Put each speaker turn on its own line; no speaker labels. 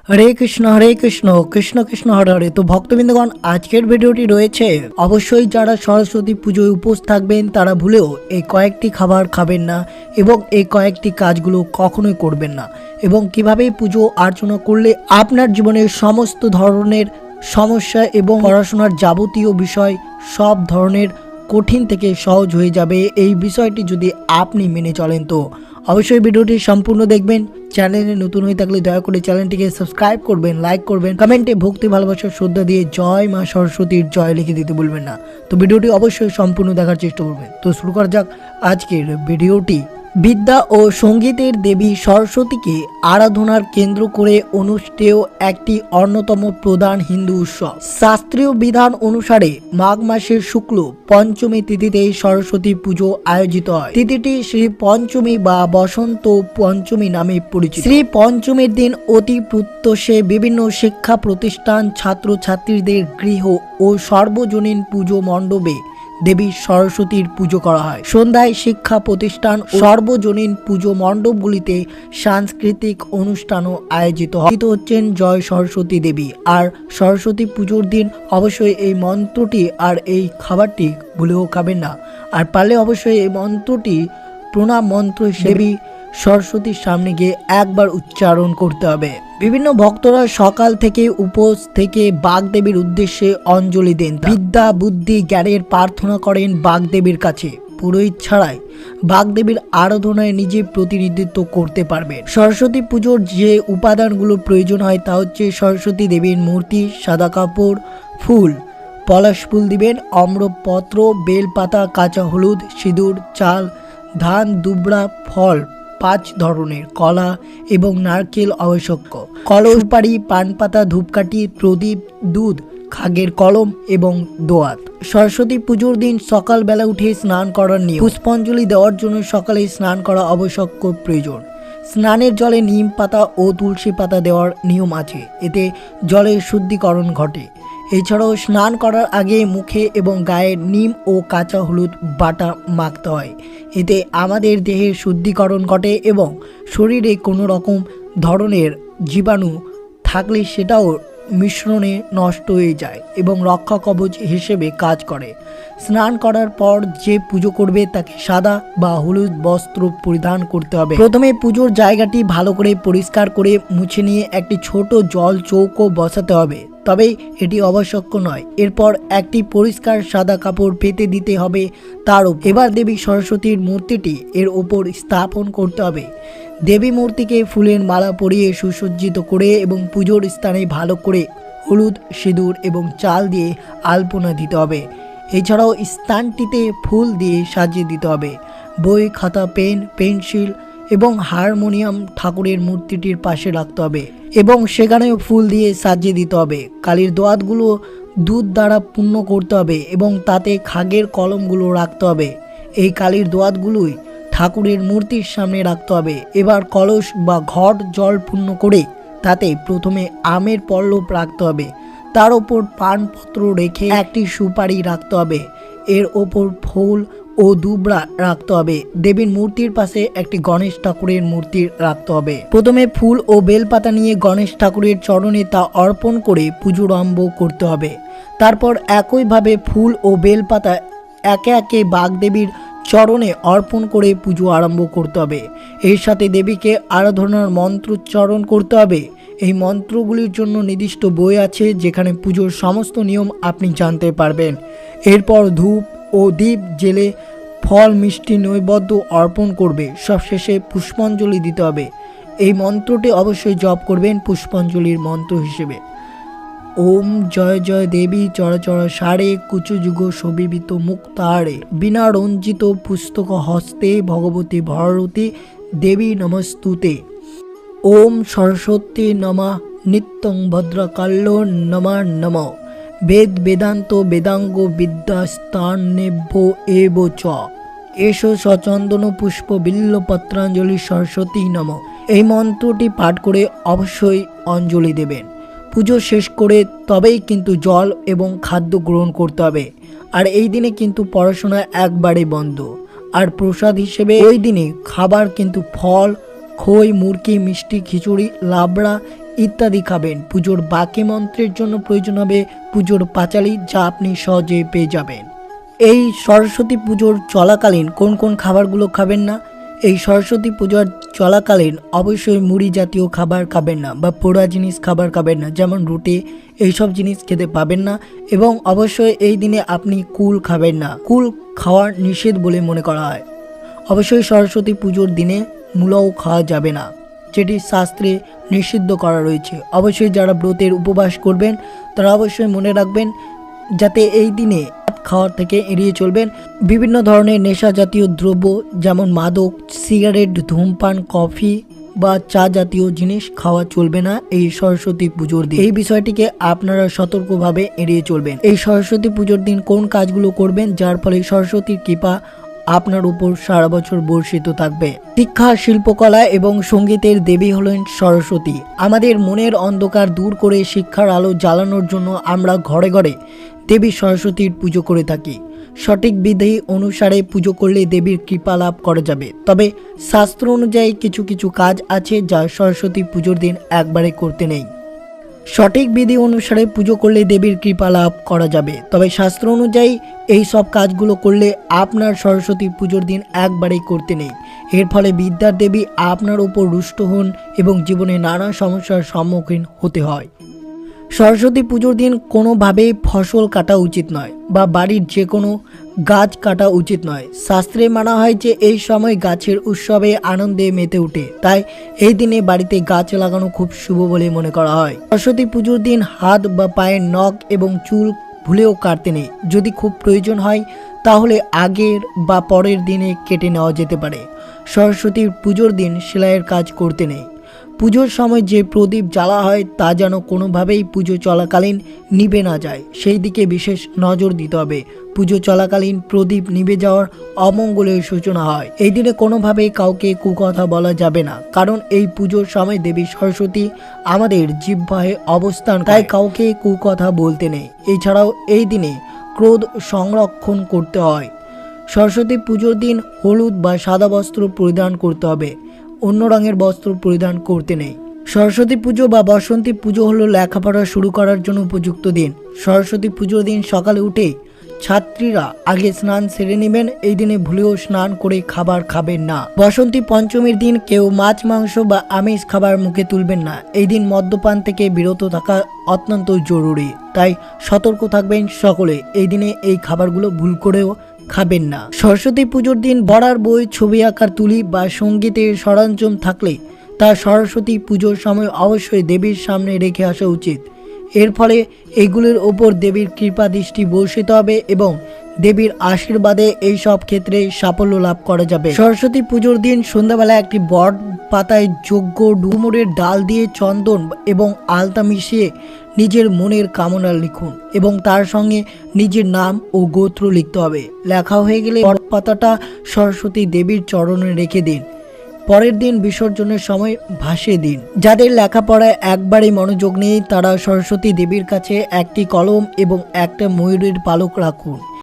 হরে কৃষ্ণ কৃষ্ণ কৃষ্ণ হরে হরে। তো ভক্তবৃন্দগণ, আজকের ভিডিওটি রয়েছে অবশ্যই যারা সরস্বতী পুজোয় উপোস থাকবেন তারা ভুলেও এই কয়েকটি খাবার খাবেন না এবং এই কয়েকটি কাজগুলো কখনোই করবেন না, এবং কিভাবে পুজো অর্চনা করলে আপনার জীবনের সমস্ত ধরনের সমস্যা এবং পড়াশোনার যাবতীয় বিষয় সব ধরনের কঠিন থেকে সহজ হয়ে যাবে, এই বিষয়টি যদি আপনি মেনে চলেন তো অবশ্যই ভিডিওটি সম্পূর্ণ দেখবেন। চ্যানেলে নতুন হয়ে থাকলে দয়া করে চ্যানেলটিকে সাবস্ক্রাইব করবেন, লাইক করবেন, কমেন্টে ভক্তি ভালোবাসার শ্রদ্ধা দিয়ে জয় মা সরস্বতীর জয় লিখে দিতে ভুলবেন না। তো ভিডিওটি অবশ্যই সম্পূর্ণ দেখার চেষ্টা করবেন। তো শুরু করা যাক আজকের ভিডিওটি। বিদ্যা ও সঙ্গীতের দেবী সরস্বতীকে আরাধনার কেন্দ্র করে অনুষ্ঠেয় একটি অন্যতম প্রধান হিন্দু উৎসব। শাস্ত্রীয় বিধান অনুসারে মাঘ মাসের শুক্ল পঞ্চমী তিথিতে সরস্বতী পুজো আয়োজিত হয়। তিথিটি শ্রী পঞ্চমী বা বসন্ত পঞ্চমী নামে পরিচিত। শ্রী পঞ্চমীর দিন অতি প্রত্যুষে বিভিন্ন শিক্ষা প্রতিষ্ঠান, ছাত্রছাত্রীদের গৃহ ও সর্বজনীন পুজো মণ্ডপে দেবী সরস্বতীর পুজো করা হয়। সন্ধ্যায় শিক্ষা প্রতিষ্ঠান ও সর্বজনীন পুজো মণ্ডপগুলিতে সাংস্কৃতিক অনুষ্ঠানও আয়োজিত হচ্ছেন জয় সরস্বতী দেবী। আর সরস্বতী পুজোর দিন অবশ্যই এই মন্ত্রটি আর এই খাবারটি ভুলেও খাবেন না। আর পারলে অবশ্যই এই মন্ত্রটি প্রণাম মন্ত্র হিসেবে সরস্বতীর সামনে গিয়ে একবার উচ্চারণ করতে হবে। বিভিন্ন ভক্তরা সকাল থেকে উপোস থেকে বাগদেবীর উদ্দেশ্যে অঞ্জলি দেন, বিদ্যা বুদ্ধি জ্ঞানের প্রার্থনা করেন বাগদেবীর কাছে। পুরোহিত ছাড়াই বাগদেবীর আরাধনায় নিজে প্রতিনিধিত্ব করতে পারবেন। সরস্বতী পুজোর যে উপাদানগুলো প্রয়োজন হয় তা হচ্ছে সরস্বতী দেবীর মূর্তি, সাদা কাপড়, ফুল, পলাশ ফুল দিবেন, অম্রপত্র, বেলপাতা, কাঁচা হলুদ, সিঁদুর, চাল, ধান, দুবড়া, ফল 5 ধরনের, কলা এবং নারকেল আবশ্যক, কলস, সুপারি, পান পাতা, ধূপকাঠি, প্রদীপ, দুধ, খাগের কলম এবং দোয়াত। সরস্বতী পুজোর দিন সকালবেলা উঠে স্নান করার নিয়ম। পুষ্পাঞ্জলি দেওয়ার জন্য সকালে স্নান করা আবশ্যক প্রয়োজন। স্নানের জলে নিম পাতা ও তুলসী পাতা দেওয়ার নিয়ম আছে, এতে জলের শুদ্ধিকরণ ঘটে। এছাড়াও স্নান করার আগে মুখে এবং গায়ে নিম ও কাঁচা হলুদ বাটা মাখতে হয়, এতে আমাদের দেহের শুদ্ধিকরণ ঘটে এবং শরীরে কোনো রকম ধরনের জীবাণু থাকলে সেটাও মিশ্রণে নষ্ট হয়ে যায় এবং রক্ষা কবচ হিসেবে কাজ করে। স্নান করার পর যে পুজো করবে তাকে সাদা বা হলুদ বস্ত্র পরিধান করতে হবে। প্রথমে পুজোর জায়গাটি ভালো করে পরিষ্কার করে মুছে নিয়ে একটি ছোট জল চৌকো বসাতে হবে, তবে এটি আবশ্যক নয়। এরপর একটি পরিষ্কার সাদা কাপড় পেতে দিতে হবে তার উপর। এবার দেবী সরস্বতীর মূর্তিটি এর ওপর স্থাপন করতে হবে। দেবী মূর্তিকে ফুলের মালা পরিয়ে সুসজ্জিত করে এবং পুজোর স্থানে ভালো করে হলুদ, সিঁদুর এবং চাল দিয়ে আলপনা দিতে হবে। এছাড়াও স্থানটিতে ফুল দিয়ে সাজিয়ে দিতে হবে। বই, খাতা, পেন, পেন্সিল এবং হারমোনিয়াম ঠাকুরের মূর্তিটির পাশে রাখতে হবে এবং সেখানেও ফুল দিয়ে সাজিয়ে দিতে হবে। কালীর দোয়াতগুলো দুধ দ্বারা পূর্ণ করতে হবে এবং তাতে খাগের কলমগুলো রাখতে হবে। এই কালীর দোয়াতগুলোই ঠাকুরের মূর্তির সামনে রাখতে হবে। এবার কলস বা ঘট জল পূর্ণ করে তাতে প্রথমে আমের পল্লব রাখতে হবে, তার ওপর পানপত্র রেখে একটি সুপারি রাখতে হবে, এর ওপর ফুল ও দুবড়া রাখতে হবে। দেবীর মূর্তির পাশে একটি গণেশ ঠাকুরের মূর্তি রাখতে হবে। প্রথমে ফুল ও বেলপাতা নিয়ে গণেশ ঠাকুরের চরণে তা অর্পণ করে পুজো আরম্ভ করতে হবে। তারপর একইভাবে ফুল ও বেলপাতা একে একে বাগদেবীর চরণে অর্পণ করে পুজো আরম্ভ করতে হবে। এর সাথে দেবীকে আরাধনার মন্ত্রোচ্চারণ করতে হবে। এই মন্ত্রগুলির জন্য নির্দিষ্ট বই আছে যেখানে পুজোর সমস্ত নিয়ম আপনি জানতে পারবেন। এরপর ধূপ ও দীপ জেলে ফল মিষ্টি নৈবেদ্য অর্পণ করবে। সবশেষে পুষ্পাঞ্জলি দিতে হবে। এই মন্ত্রটি অবশ্যই জপ করবেন পুষ্পাঞ্জলির মন্ত্র হিসেবে। ওম জয় জয় দেবী চরাচর সারে কুচযুগ শোভিত মুক্তারে বিনা রঞ্জিত পুস্তক হস্তে ভগবতী ভারতী দেবী নমস্তুতে। ওম সরস্বতী নমঃ নিত্যং ভদ্রকাল্য নমঃ নমঃ বেদ বেদান্ত বেদাঙ্গ বিদ্যা স্থানেভ্য এব চ এসো সচন্দন পুষ্প বিল্ল পত্রাঞ্জলি সরস্বতী নমঃ। এই মন্ত্রটি পাঠ করে অবশ্যই অঞ্জলি দেবেন। পুজো শেষ করে তবেই কিন্তু জল এবং খাদ্য গ্রহণ করতে হবে। আর এই দিনে কিন্তু পড়াশোনা একবারে বন্ধ। আর প্রসাদ হিসেবে ওই দিনে খাবার কিন্তু ফল, খই, মুরকি, মিষ্টি, খিচুড়ি, লাবড়া ইত্যাদি খাবেন। পুজোর বাকি মন্ত্রের জন্য প্রয়োজন হবে পুজোর পাঁচালী, যা আপনি সহজে পেয়ে যাবেন। এই সরস্বতী পুজোর চলাকালীন কোন কোন খাবারগুলো খাবেন না? এই সরস্বতী পূজার চলাকালীন অবশ্যই মুড়ি জাতীয় খাবার খাবেন না বা পোড়া জিনিস খাবার খাবেন না, যেমন রুটি, এইসব জিনিস খেতে পাবেন না। এবং অবশ্যই এই দিনে আপনি কুল খাবেন না, কুল খাওয়া নিষেধ বলে মনে করা হয়। অবশ্যই সরস্বতী পুজোর দিনে মূলাও খাওয়া যাবে না, যেটি শাস্ত্রে নিষিদ্ধ করা রয়েছে। অবশ্যই যারা ব্রতের উপবাস করবেন তারা অবশ্যই মনে রাখবেন যাতে এই দিনে খাওয়ার থেকে এড়িয়ে চলবেন। বিভিন্ন ধরনের নেশা জাতীয় দ্রব্য যেমন মাদক, সিগারেট, ধূমপান, কফি বা চা জাতীয় জিনিস খাওয়া চলবে না এই সরস্বতী পুজোর দিন। এই বিষয়টিকে আপনারা সতর্কভাবে এড়িয়ে চলবেন। এই সরস্বতী পুজোর দিন কোন কাজগুলো করবেন যার ফলে সরস্বতীর কৃপা আপনার উপর সারা বছর বর্ষিত থাকবে? শিক্ষা, শিল্পকলা এবং সঙ্গীতের দেবী হলেন সরস্বতী। আমাদের মনের অন্ধকার দূর করে শিক্ষার আলো জ্বালানোর জন্য আমরা ঘরে ঘরে দেবী সরস্বতীর পুজো করে থাকি। সঠিক বিধি অনুসারে পুজো করলে দেবীর কৃপা লাভ করা যাবে। তবে শাস্ত্র অনুযায়ী কিছু কিছু কাজ আছে যা সরস্বতী পুজোর দিন একবারে করতে নেই। সঠিক বিধি অনুসারে পুজো করলে দেবীর কৃপা লাভ করা যাবে, তবে শাস্ত্র অনুযায়ী এই সব কাজগুলো করলে আপনার সরস্বতী পুজোর দিন একবারেই করতে নেই। এর ফলে বিদ্যার দেবী আপনার উপর রুষ্ট হন এবং জীবনে নানা সমস্যার সম্মুখীন হতে হয়। সরস্বতী পুজোর দিন কোনোভাবেই ফসল কাটা উচিত নয় বা বাড়ির যে কোনো গাছ কাটা উচিত নয়। শাস্ত্রে মানা হয় যে এই সময় গাছের উৎসবে আনন্দে মেতে ওঠে, তাই এই দিনে বাড়িতে গাছ লাগানো খুব শুভ বলে মনে করা হয়। সরস্বতী পুজোর দিন হাত বা পায়ের নখ এবং চুল ভুলেও কাটতে নেই। যদি খুব প্রয়োজন হয় তাহলে আগের বা পরের দিনে কেটে নেওয়া যেতে পারে। সরস্বতীর পুজোর দিন সেলাইয়ের কাজ করতে নেই। পুজোর সময় যে প্রদীপ জ্বালা হয় তা যেন কোনোভাবেই পুজো চলাকালীন নিভে না যায়, সেই দিকে বিশেষ নজর দিতে হবে। পুজো চলাকালীন প্রদীপ নিভে যাওয়ার অমঙ্গলের সূচনা হয়। এই দিনে কোনোভাবেই কাউকে কুকথা বলা যাবে না, কারণ এই পুজোর সময় দেবী সরস্বতী আমাদের জিহ্বায় অবস্থান, তাই কাউকে কুকথা বলতে নেই। এছাড়াও এই দিনে ক্রোধ সংরক্ষণ করতে হয়। সরস্বতী পুজোর দিন হলুদ বা সাদা বস্ত্র পরিধান করতে হবে, অন্য রঙের বস্ত্র পরিধান করতে নেই। সরস্বতী পুজো বা বসন্তী পুজো হলো লেখাপড়া শুরু করার জন্য উপযুক্ত দিন। সরস্বতী পুজোর দিন সকালে উঠে ছাত্রীরা আগে স্নান সেরে নেবেন। এই দিনে ভুলেও স্নান করে খাবার খাবেন না। বসন্তী পঞ্চমীর দিন কেউ মাছ, মাংস বা আমিষ খাবার মুখে তুলবেন না। এই দিন মদ্যপান থেকে বিরত থাকা অত্যন্ত জরুরি, তাই সতর্ক থাকবেন সকলে। এই দিনে এই খাবারগুলো ভুল করেও খাবেন না। সরস্বতী পুজোর দিন পড়ার বই, ছবি আঁকার তুলি বা সঙ্গীতের সরঞ্জাম থাকলে তা সরস্বতী পুজোর সময় অবশ্যই দেবীর সামনে রেখে আসা উচিত। এর ফলে এগুলির ওপর দেবীর কৃপা দৃষ্টি বর্ষিত হবে এবং দেবীর আশীর্বাদে এই সব ক্ষেত্রে সাফল্য লাভ করা যাবে। সরস্বতী পুজোর দিন সন্ধ্যাবেলা একটি বট পাতায় যজ্ঞ ডুমুরের ডাল দিয়ে চন্দন এবং আলতা মিশিয়ে নিজের মনের কামনা লিখুন এবং তার সঙ্গে নিজের নাম ও গোত্র লিখতে হবে। লেখা হয়ে গেলে বট পাতাটা সরস্বতী দেবীর চরণে রেখে দিন। পরের দিন বিসর্জনের সময় ভাসিয়ে দিন। যাদের লেখাপড়ায় একবারেই মনোযোগ নেই তারা সরস্বতী দেবীর কাছে একটি কলম এবং একটা ময়ূরের পালক রাখুন।